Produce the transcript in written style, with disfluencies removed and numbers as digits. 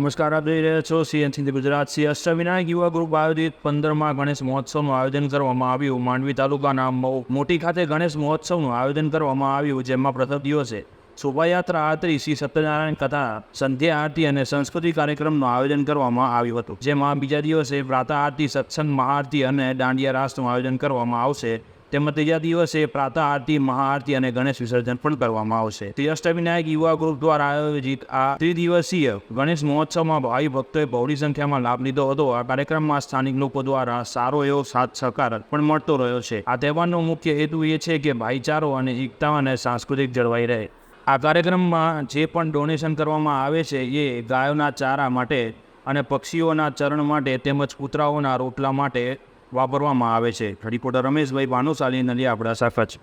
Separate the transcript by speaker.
Speaker 1: નમસ્કાર, આપ જોઈ રહ્યા છો સીએનસી ગુજરાત. શ્રી અષ્ટવિનાયક યુવા ગ્રુપ આયોજિત 15મા ગણેશ મહોત્સવનું આયોજન કરવામાં આવ્યું. માંડવી તાલુકાના મોટી ખાતે ગણેશ મહોત્સવનું આયોજન કરવામાં આવ્યું, જેમાં પ્રથમ દિવસે શોભાયાત્રા આરતી, શ્રી સત્યનારાયણ કથા, સંધ્યા આરતી અને સંસ્કૃતિક કાર્યક્રમનું આયોજન કરવામાં આવ્યું હતું. જેમાં બીજા દિવસે પ્રાતઃ આરતી, સત્સંગ, મહાઆરતી અને દાંડિયા રાસનું આયોજન કરવામાં આવશે. તેમજ ત્રીજા દિવસે પ્રાતઃ આરતી, મહાઆરતી અને ગણેશ વિસર્જન પણ કરવામાં આવશે. શ્રી અષ્ટવિનાયક યુવા ગ્રુપ દ્વારા આયોજિત આ ત્રિદિવસીય ગણેશ મહોત્સવમાં ભાવિ ભક્તોએ બહોળી સંખ્યામાં લાભ લીધો હતો. આ કાર્યક્રમમાં સ્થાનિક લોકો દ્વારા સારો એવો સાથ સહકાર પણ મળતો રહ્યો છે. આ તહેવારનો મુખ્ય હેતુ એ છે કે ભાઈચારો અને એકતા અને સાંસ્કૃતિક જળવાઈ રહે. આ કાર્યક્રમમાં જે પણ ડોનેશન કરવામાં આવે છે એ ગાયોના ચારા માટે અને પક્ષીઓના ચરણ માટે તેમજ કૂતરાઓના રોટલા માટે વાપરવામાં આવે છે. રિપોર્ટર રમેશભાઈ ભાનુશાલી, નલિયા, આપણા કચ્છ.